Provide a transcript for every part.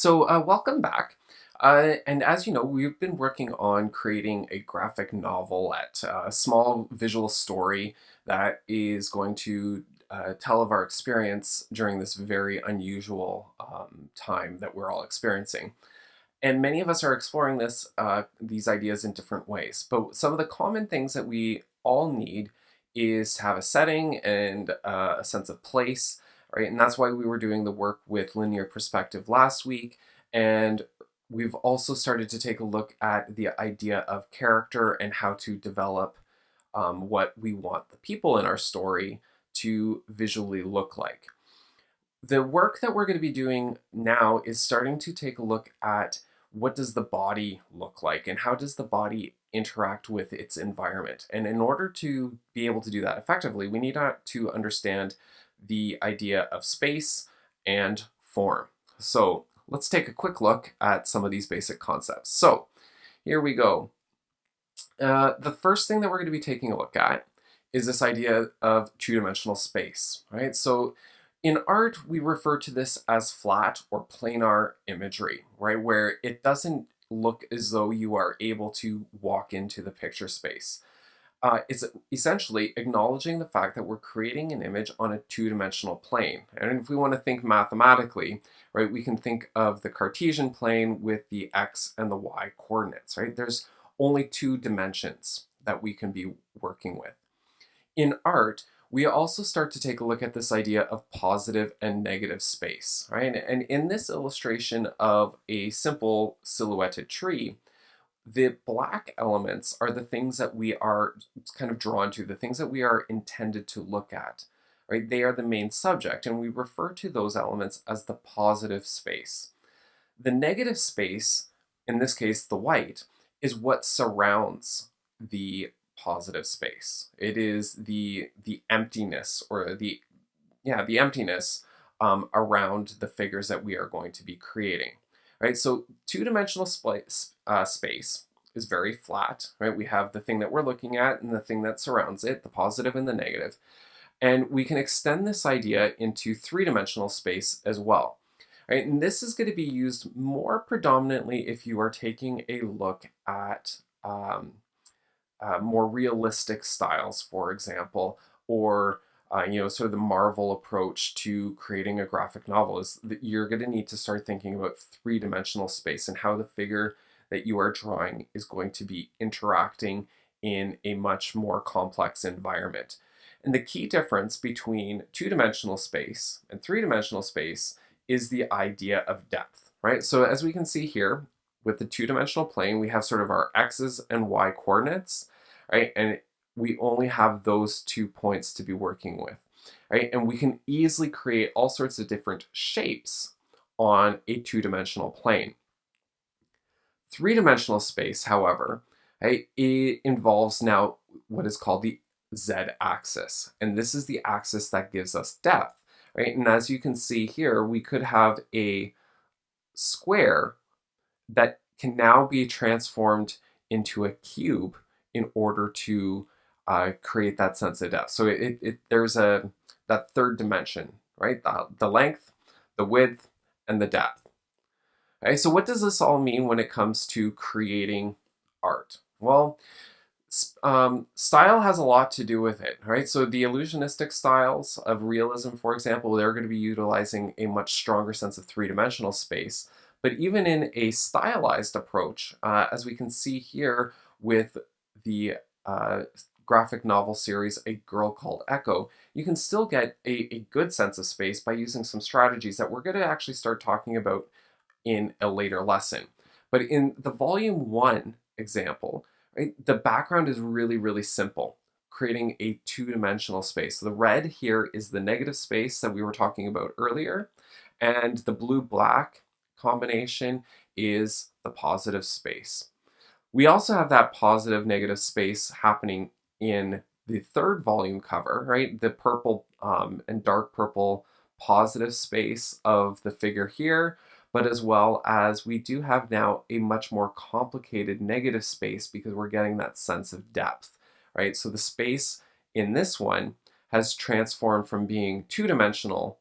Welcome back. And as you know, we've been working on creating a graphic novelette, a small visual story that is going to tell of our experience during this very unusual time that we're all experiencing. And many of us are exploring these ideas in different ways. But some of the common things that we all need is to have a setting and a sense of place, right? And that's why we were doing the work with linear perspective last week. And we've also started to take a look at the idea of character and how to develop what we want the people in our story to visually look like. The work that we're going to be doing now is starting to take a look at what does the body look like and how does the body interact with its environment. And in order to be able to do that effectively, we need to understand the idea of space and form. So let's take a quick look at some of these basic concepts. So here we go. The first thing that we're going to be taking a look at is this idea of two-dimensional space, right? So in art, we refer to this as flat or planar imagery, right? Where it doesn't look as though you are able to walk into the picture space. It's essentially acknowledging the fact that we're creating an image on a two-dimensional plane. And if we want to think mathematically, right, we can think of the Cartesian plane with the x and the y coordinates, right? There's only two dimensions that we can be working with. In art, we also start to take a look at this idea of positive and negative space, right? And in this illustration of a simple silhouetted tree, the black elements are the things that we are kind of drawn to, the things that we are intended to look at, right? They are the main subject, and we refer to those elements as the positive space. The negative space, in this case, the white, is what surrounds the positive space. It is the emptiness or the emptiness around the figures that we are going to be creating, right? So two-dimensional space is very flat, right? We have the thing that we're looking at and the thing that surrounds it, the positive and the negative, and we can extend this idea into three-dimensional space as well. Right, and this is going to be used more predominantly if you are taking a look at more realistic styles, for example, or sort of the Marvel approach to creating a graphic novel is that you're going to need to start thinking about three-dimensional space and how the figure that you are drawing is going to be interacting in a much more complex environment. And the key difference between two-dimensional space and three-dimensional space is the idea of depth, right? So as we can see here, with the two-dimensional plane, we have sort of our x's and y coordinates, right? And we only have those 2 points to be working with, right? And we can easily create all sorts of different shapes on a two-dimensional plane. Three-dimensional space, however, right, it involves now what is called the z-axis. And this is the axis that gives us depth, right? And as you can see here, we could have a square that can now be transformed into a cube in order to create that sense of depth. So there's that third dimension, right? The length, the width, and the depth. Okay, so what does this all mean when it comes to creating art? Well, style has a lot to do with it, right? So the illusionistic styles of realism, for example, they're going to be utilizing a much stronger sense of three-dimensional space. But even in a stylized approach, as we can see here with the graphic novel series A Girl Called Echo, you can still get a good sense of space by using some strategies that we're going to actually start talking about in a later lesson. But in the volume 1 example, right, the background is really, really simple, creating a two-dimensional space. So the red here is the negative space that we were talking about earlier, and the blue-black combination is the positive space. We also have that positive negative space happening in the third volume cover, right? The purple and dark purple positive space of the figure here, but as well as we do have now a much more complicated negative space because we're getting that sense of depth, right? So the space in this one has transformed from being two-dimensional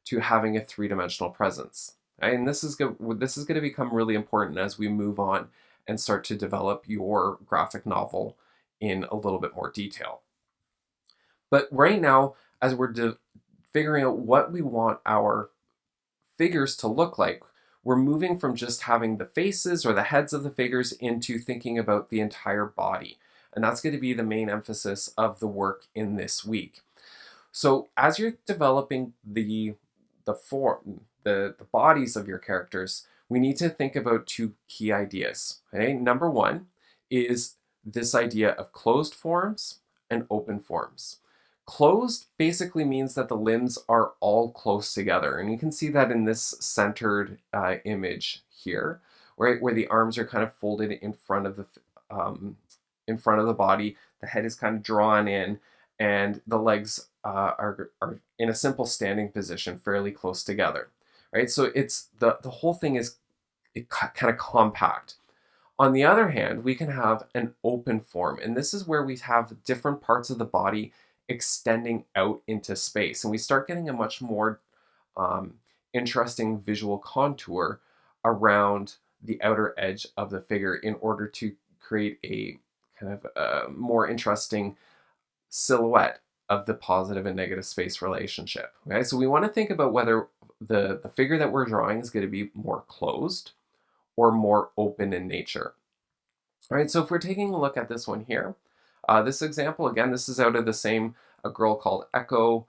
to having a three-dimensional presence. right? And this is going to become really important as we move on and start to develop your graphic novel in a little bit more detail. But right now, as we're figuring out what we want our figures to look like, we're moving from just having the faces or the heads of the figures into thinking about the entire body. And that's going to be the main emphasis of the work in this week. So as you're developing the form, the bodies of your characters, we need to think about two key ideas. Okay? Number one is this idea of closed forms and open forms. Closed basically means that the limbs are all close together, and you can see that in this centered image here, right, where the arms are kind of folded um, in front of the body. The head is kind of drawn in, and the legs are in a simple standing position, fairly close together, right? So it's the whole thing is kind of compact. On the other hand, we can have an open form, and this is where we have different parts of the body extending out into space, and we start getting a much more um, interesting visual contour around the outer edge of the figure in order to create a kind of more interesting silhouette of the positive and negative space relationship. Okay, so we want to think about whether the figure that we're drawing is going to be more closed or more open in nature. All right, so if we're taking a look at this one here, this example, again, this is out of the same A Girl Called Echo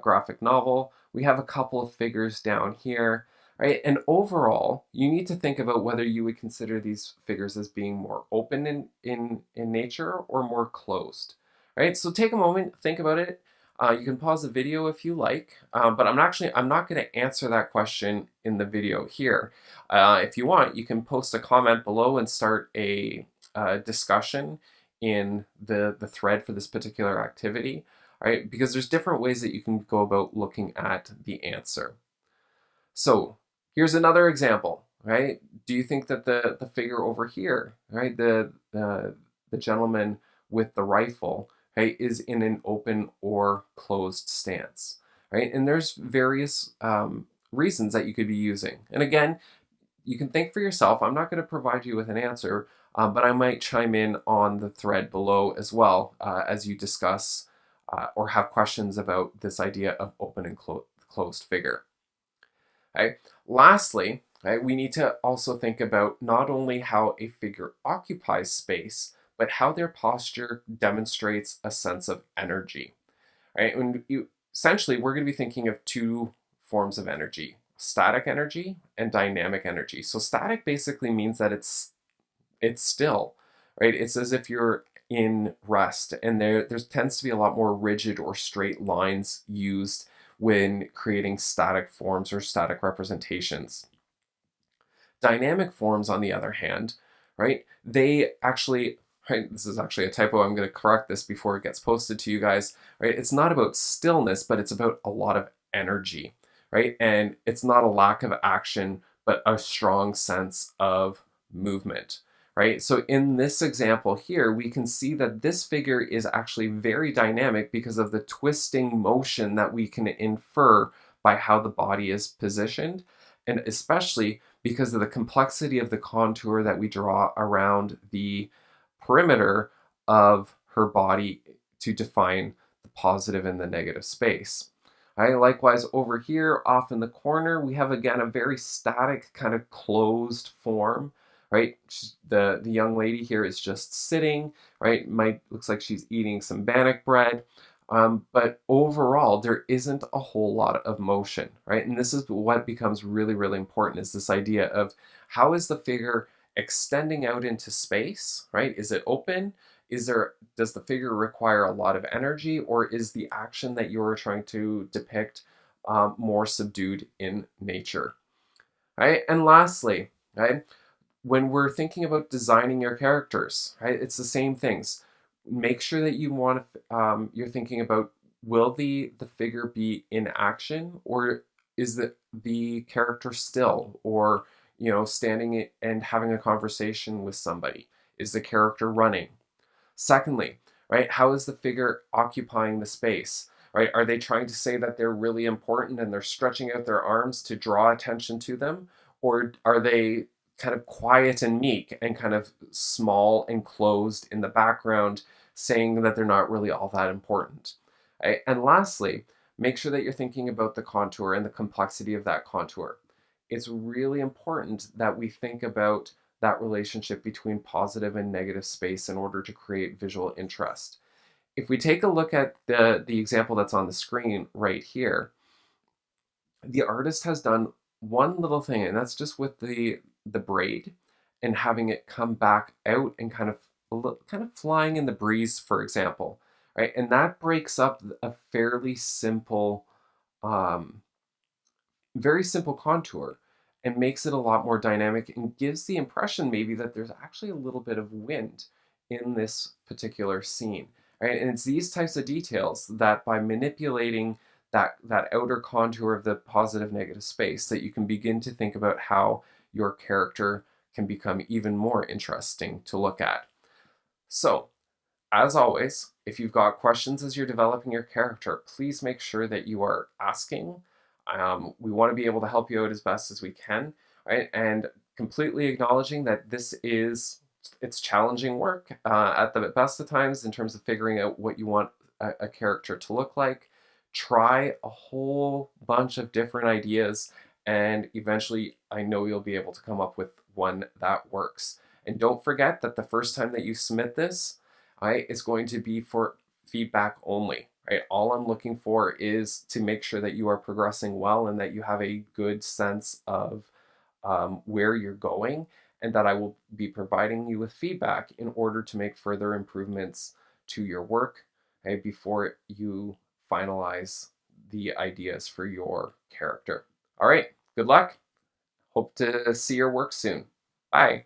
graphic novel. We have a couple of figures down here, right? And overall, you need to think about whether you would consider these figures as being more open in nature or more closed, right? So take a moment, think about it. You can pause the video if you like, but I'm not going to answer that question in the video here. If you want, you can post a comment below and start a discussion in the thread for this particular activity, right? Because there's different ways that you can go about looking at the answer. So here's another example, right? Do you think that the figure over here, right, the gentleman with the rifle, right, is in an open or closed stance, right? And there's various reasons that you could be using. And again, you can think for yourself. I'm not going to provide you with an answer, but I might chime in on the thread below as well as you discuss or have questions about this idea of open and closed figure. Okay. Lastly, right, we need to also think about not only how a figure occupies space, but how their posture demonstrates a sense of energy. Right? And essentially, we're going to be thinking of two forms of energy: static energy and dynamic energy. So static basically means that it's still, right? It's as if you're in rest, and there tends to be a lot more rigid or straight lines used when creating static forms or static representations. Dynamic forms, on the other hand, right? They actually, right, this is actually a typo. I'm going to correct this before it gets posted to you guys, right? It's not about stillness, but it's about a lot of energy, right? And it's not a lack of action, but a strong sense of movement, right? So in this example here, we can see that this figure is actually very dynamic because of the twisting motion that we can infer by how the body is positioned, and especially because of the complexity of the contour that we draw around the perimeter of her body to define the positive and the negative space. Right, likewise, over here off in the corner, we have again a very static kind of closed form, right? The young lady here is just sitting, right? Looks like she's eating some bannock bread. But overall, there isn't a whole lot of motion, right? And this is what becomes really, really important, is this idea of how is the figure extending out into space, right? Is it open? Does the figure require a lot of energy, or is the action that you're trying to depict more subdued in nature, right? And lastly, right, when we're thinking about designing your characters, right, it's the same things. Make sure that you're thinking about, will the figure be in action, or is the character still, or standing and having a conversation with somebody? Is the character running? Secondly, right, how is the figure occupying the space? right? Are they trying to say that they're really important and they're stretching out their arms to draw attention to them? Or are they kind of quiet and meek and kind of small and closed in the background, saying that they're not really all that important? Right? And lastly, make sure that you're thinking about the contour and the complexity of that contour. It's really important that we think about that relationship between positive and negative space in order to create visual interest. If we take a look at the example that's on the screen right here, the artist has done one little thing, and that's just with the braid and having it come back out and kind of flying in the breeze, for example, right? And that breaks up a fairly simple, um, very simple contour and makes it a lot more dynamic and gives the impression maybe that there's actually a little bit of wind in this particular scene, right? And it's these types of details that by manipulating that outer contour of the positive negative space that you can begin to think about how your character can become even more interesting to look at. So, as always, if you've got questions as you're developing your character, please make sure that you are asking. We want to be able to help you out as best as we can, right? And completely acknowledging that it's challenging work at the best of times in terms of figuring out what you want a character to look like. Try a whole bunch of different ideas, and eventually, I know you'll be able to come up with one that works. And don't forget that the first time that you submit this, right, is going to be for feedback only, right? All I'm looking for is to make sure that you are progressing well and that you have a good sense of where you're going, and that I will be providing you with feedback in order to make further improvements to your work, right, before you finalize the ideas for your character. All right, good luck. Hope to see your work soon. Bye.